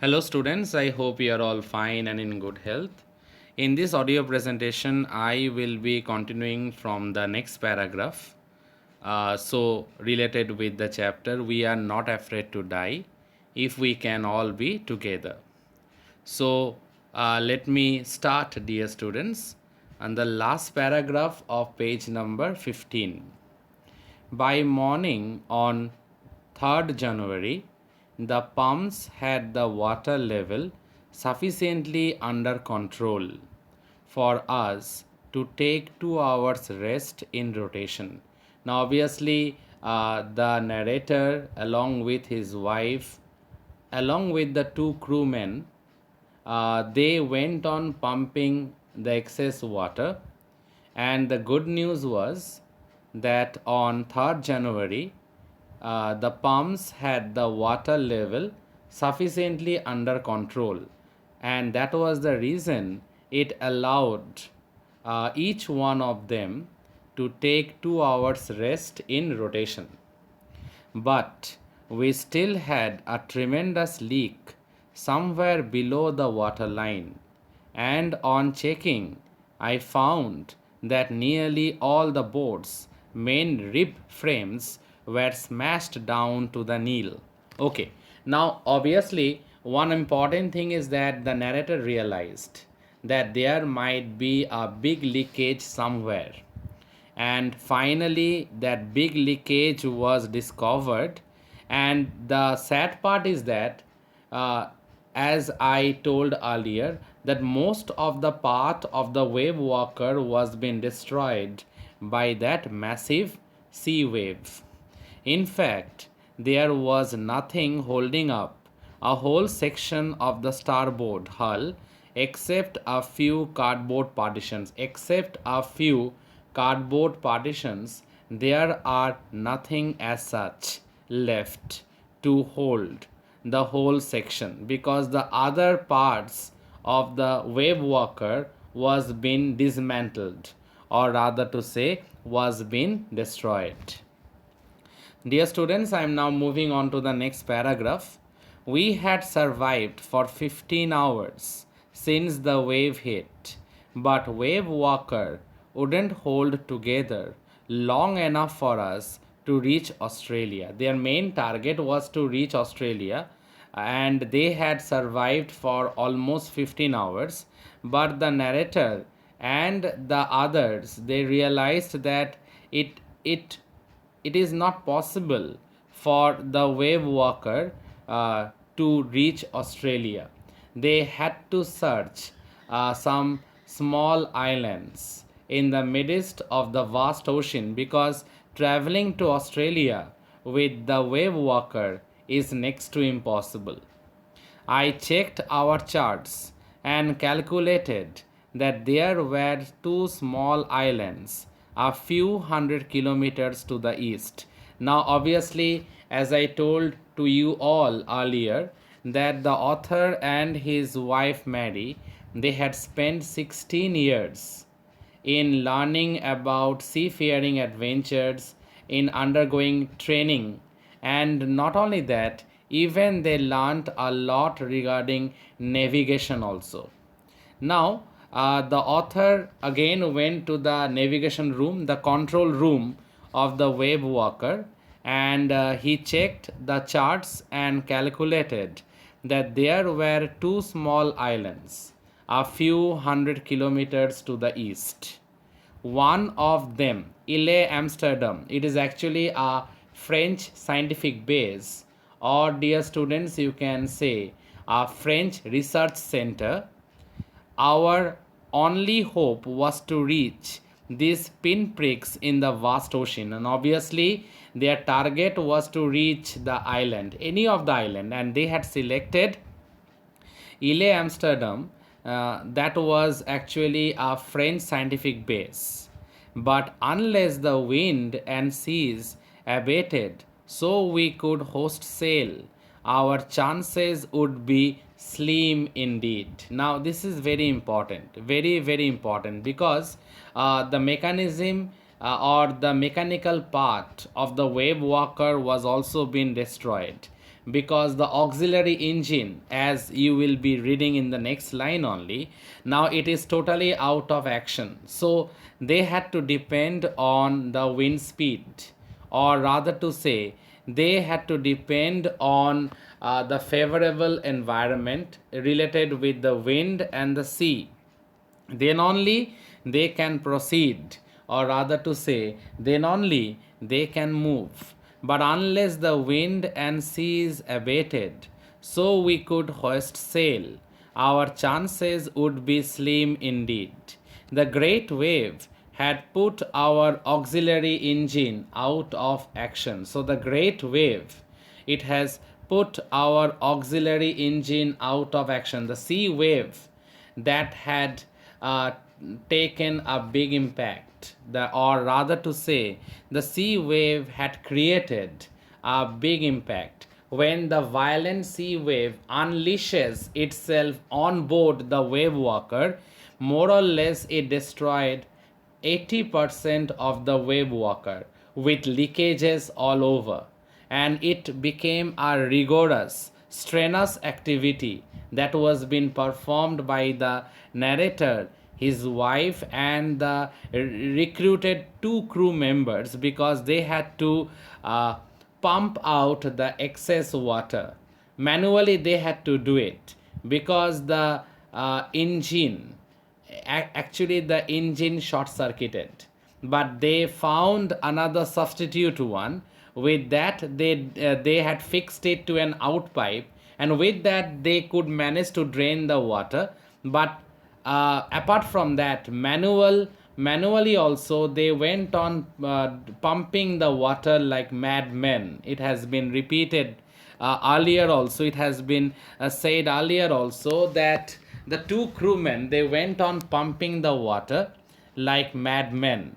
Hello students, I hope you are all fine and in good health. In this audio presentation, I will be continuing from the next paragraph. Related with the chapter, we are not afraid to die if we can all be together. Let me start, dear students, on the last paragraph of page number 15. By morning on 3rd January, the pumps had the water level sufficiently under control for us to take 2 hours rest in rotation. Now, obviously, the narrator, along with his wife, along with the two crewmen, they went on pumping the excess water, and the good news was that on 3rd January, the pumps had the water level sufficiently under control, and that was the reason it allowed each one of them to take 2 hours rest in rotation. But we still had a tremendous leak somewhere below the water line, and on checking, I found that nearly all the boat's main rib frames were smashed down to the nil. Okay, now obviously, one important thing is that the narrator realized that there might be a big leakage somewhere, and finally that big leakage was discovered. And the sad part is that, uh, as I told earlier, that most of the part of the wave walker was being destroyed by that massive sea wave. In fact, there was nothing holding up a whole section of the starboard hull except a few cardboard partitions. There are nothing as such left to hold the whole section, because the other parts of the wave walker was being dismantled, or rather to say was being destroyed. Dear students, I am now moving on to the next paragraph. We had survived for 15 hours since the wave hit, but Wave Walker wouldn't hold together long enough for us to reach Australia. Their main target was to reach Australia, and they had survived for almost 15 hours. But the narrator and the others, they realized that it it is not possible for the wave walker to reach Australia. They had to search some small islands in the midst of the vast ocean, because traveling to Australia with the wave walker is next to impossible. I checked our charts and calculated that there were two small islands a few hundred kilometers to the east. Now, obviously, as I told to you all earlier, that the author and his wife Mary, they had spent 16 years in learning about seafaring adventures, in undergoing training, and not only that, even they learned a lot regarding navigation also. Now, the author again went to the navigation room, the control room of the wave walker, and he checked the charts and calculated that there were two small islands a few hundred kilometers to the east. One of them, Ile Amsterdam, it is actually a French scientific base, or dear students, you can say a French research center. Our only hope was to reach these pinpricks in the vast ocean, and obviously their target was to reach the island, any of the island, and they had selected Ile Amsterdam. That was actually a French scientific base. But unless the wind and seas abated so we could host sail, our chances would be slim indeed. Now, this is very important, very, very important, because the mechanism or the mechanical part of the wave walker was also being destroyed. because the auxiliary engine, as you will be reading in the next line only, now it is totally out of action. So they had to depend on the wind speed, or rather to say, they had to depend on the favorable environment related with the wind and the sea. Then only they can proceed, or rather to say, then only they can move. But unless the wind and sea is abated, so we could hoist sail, our chances would be slim indeed. The great wave had put our auxiliary engine out of action. So the great wave, it has put our auxiliary engine out of action. The sea wave that had uh, taken a big impact, or rather to say, the sea wave had created a big impact. When the violent sea wave unleashes itself on board the wave walker, more or less it destroyed 80% of the wave walker with leakages all over, and it became a rigorous, strenuous activity that was being performed by the narrator, his wife, and the recruited two crew members, because they had to pump out the excess water. Manually, they had to do it because the engine, actually the engine short circuited, but they found another substitute one. With that, they had fixed it to an out pipe, and with that they could manage to drain the water. But apart from that, manually also they went on pumping the water like madmen. It has been repeated earlier also, it has been said earlier also, that the two crewmen, they went on pumping the water like madmen.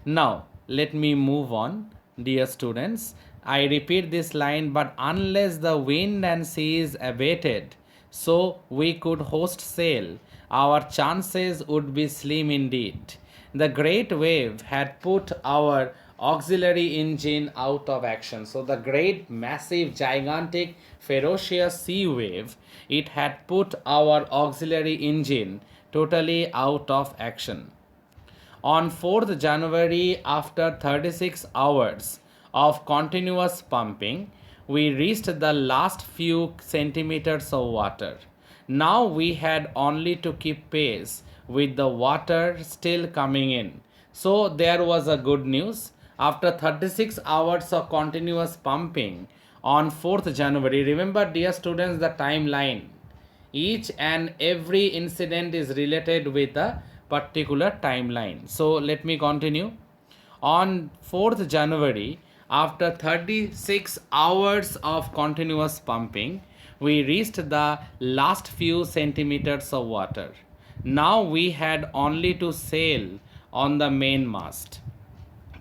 Now, let me move on, dear students. I repeat this line, but unless the wind and sea is abated, so we could host sail, our chances would be slim indeed. The great wave had put our auxiliary engine out of action. So, the great, massive, gigantic, ferocious sea wave, it had put our auxiliary engine totally out of action. On 4th January, after 36 hours of continuous pumping, we reached the last few centimeters of water. Now we had only to keep pace with the water still coming in. So there was a good news. After 36 hours of continuous pumping on 4th January, remember, dear students, the timeline. Each and every incident is related with a particular timeline. So let me continue. On 4th January, after 36 hours of continuous pumping, we reached the last few centimeters of water. Now we had only to sail on the mainmast.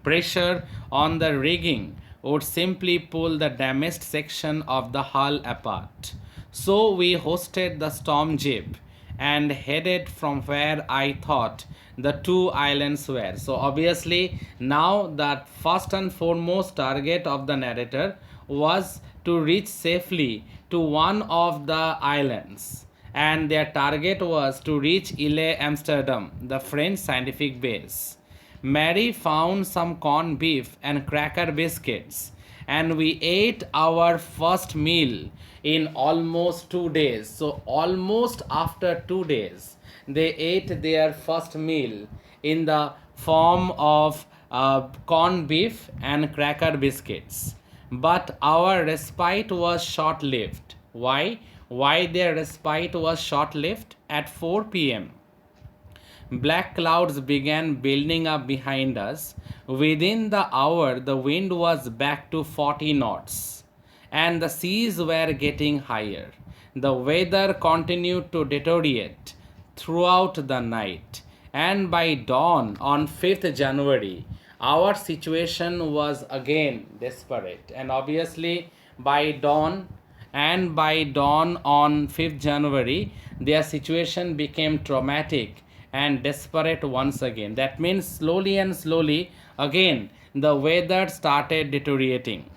Pressure on the rigging would simply pull the damaged section of the hull apart. So we hoisted the storm jib and headed from where I thought the two islands were. So obviously, now the first and foremost target of the narrator was to reach safely to one of the islands, and their target was to reach Ile Amsterdam, the French scientific base. Mary found some corned beef and cracker biscuits, and we ate our first meal in almost 2 days. So, almost after 2 days, they ate their first meal in the form of corned beef and cracker biscuits. But our respite was short lived. Why? Why their respite was short lived? At 4 p.m., black clouds began building up behind us. Within the hour, the wind was back to 40 knots, and the seas were getting higher. The weather continued to deteriorate throughout the night, and by dawn on 5th January, our situation was again desperate. And obviously, by dawn on 5th January, their situation became traumatic and desperate once again. That means slowly and slowly again the weather started deteriorating.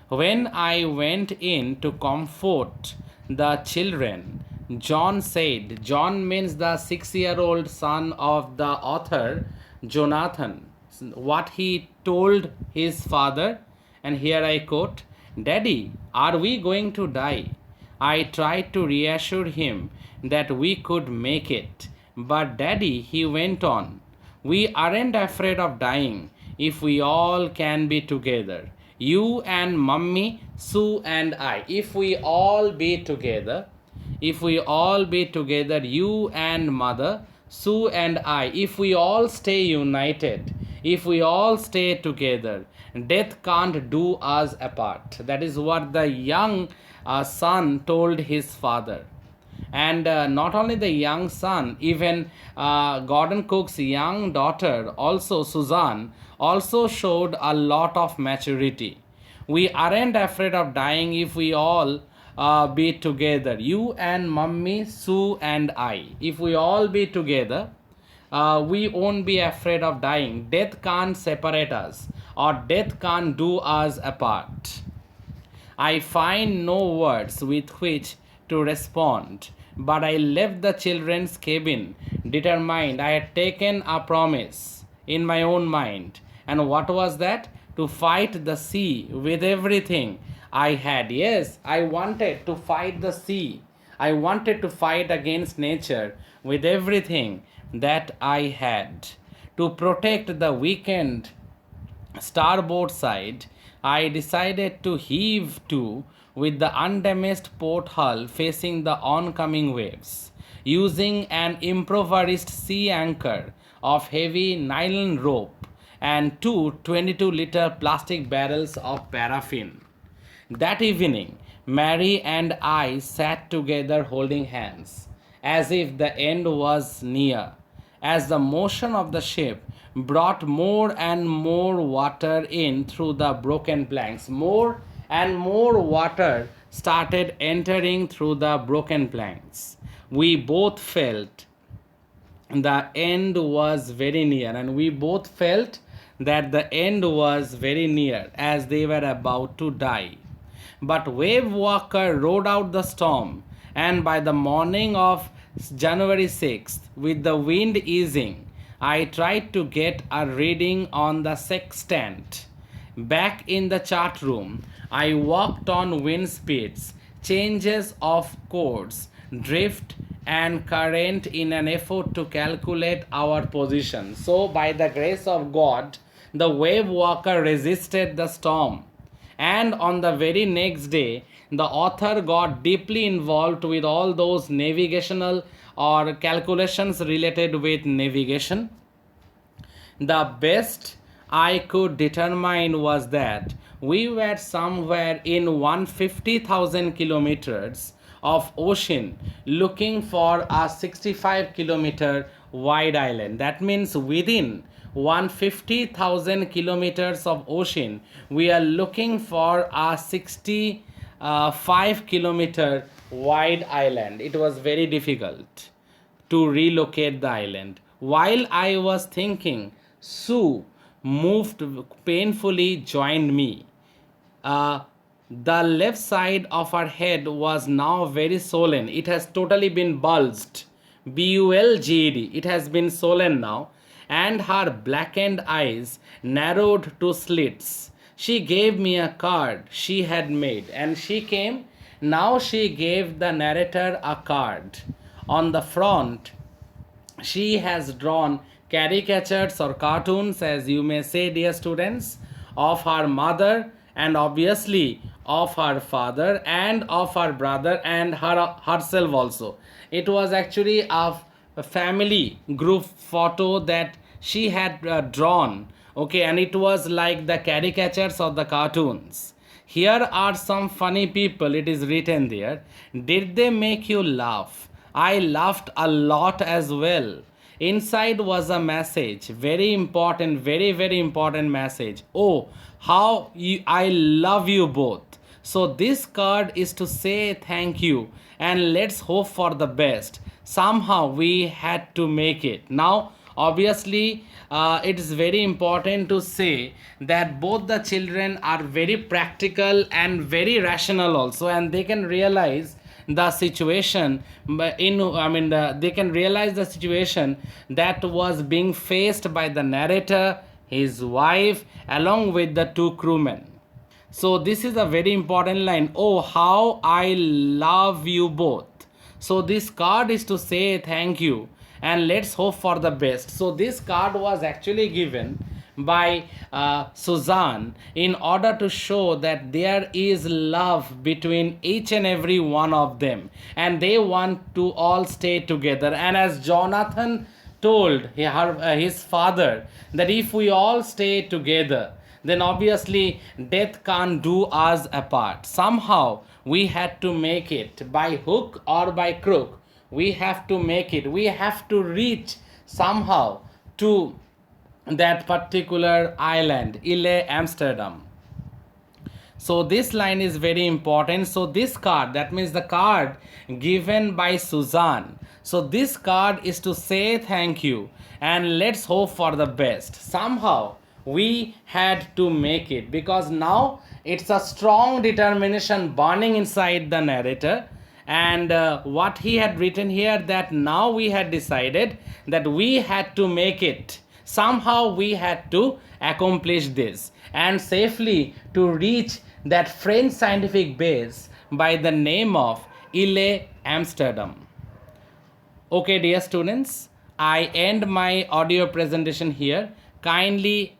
When I went in to comfort the children, John said, John means the 6-year-old son of the author, Jonathan, what he told his father, and here I quote, Daddy, are we going to die? I tried to reassure him that we could make it. But Daddy, he went on, we aren't afraid of dying if we all can be together. You and Mummy, Sue and I. If we all be together, you and Mother, Sue and I, if we all stay united, if we all stay together, death can't do us apart. That is what the young son told his father. And not only the young son, even Gordon Cook's young daughter, also Suzanne, also showed a lot of maturity. We aren't afraid of dying if we all be together. You and Mummy, Sue and I. If we all be together, we won't be afraid of dying. Death can't separate us, or death can't do us apart. I find no words with which to respond, but I left the children's cabin determined. I had taken a promise in my own mind. And what was that? To fight the sea with everything I had. Yes, I wanted to fight the sea. I wanted to fight against nature with everything that I had. To protect the weakened starboard side, I decided to heave to with the undamaged port hull facing the oncoming waves, using an improvised sea anchor of heavy nylon rope and two 22-liter plastic barrels of paraffin. That evening, Mary and I sat together holding hands, as if the end was near, as the motion of the ship brought more and more water in through the broken planks. More and more water started entering through the broken planks. We both felt the end was very near, and we both felt that the end was very near as they were about to die. But Wave Walker rode out the storm, and by the morning of January 6th, with the wind easing, I tried to get a reading on the sextant. Back in the chart room, I worked on wind speeds, changes of course, drift, and current in an effort to calculate our position. So, by the grace of God, the wave walker resisted the storm. And on the very next day, the author got deeply involved with all those navigational or calculations related with navigation. The best I could determine was that we were somewhere in 150,000 kilometers of ocean looking for a 65-kilometer wide island. That means within 150,000 kilometers of ocean, we are looking for a 65-kilometer wide island. It was very difficult to relocate the island. While I was thinking, Sue moved painfully, joined me. The left side of her head was now very swollen. It has totally been bulged. Bulged. It has been swollen now. And her blackened eyes narrowed to slits. She gave me a card she had made, and she came. Now she gave the narrator a card. On the front, she has drawn caricatures or cartoons, as you may say, dear students, of her mother and obviously of her father and of her brother and herself also. It was actually a family group photo that she had drawn, okay, and it was like the caricatures of the cartoons. Here are some funny people, it is written there. Did they make you laugh? I laughed a lot as well. Inside was a message, very important, very, very important message. Oh, how I love you both. So this card is to say thank you and let's hope for the best. Somehow we had to make it. Now, obviously, it is very important to say that both the children are very practical and very rational also, and they can realize the situation they can realize the situation that was being faced by the narrator, his wife, along with the two crewmen. So this is a very important line. Oh, how I love you both. So this card is to say thank you and let's hope for the best. So this card was actually given by Suzanne in order to show that there is love between each and every one of them, and they want to all stay together. And as Jonathan told his father that if we all stay together, then obviously death can't do us apart. Somehow we had to make it, by hook or by crook. We have to make it. We have to reach somehow to that particular island, Ile Amsterdam. So this line is very important. So this card, that means the card given by Suzanne. So this card is to say thank you and let's hope for the best. Somehow we had to make it, because now it's a strong determination burning inside the narrator. And what he had written here, that now we had decided that we had to make it. Somehow we had to accomplish this and safely to reach that French scientific base by the name of Ile Amsterdam. Okay, dear students, I end my audio presentation here. Kindly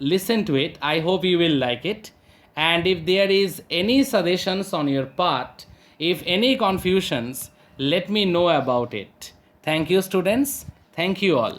listen to it. I hope you will like it. And if there is any suggestions on your part, if any confusions, let me know about it. Thank you, students. Thank you all.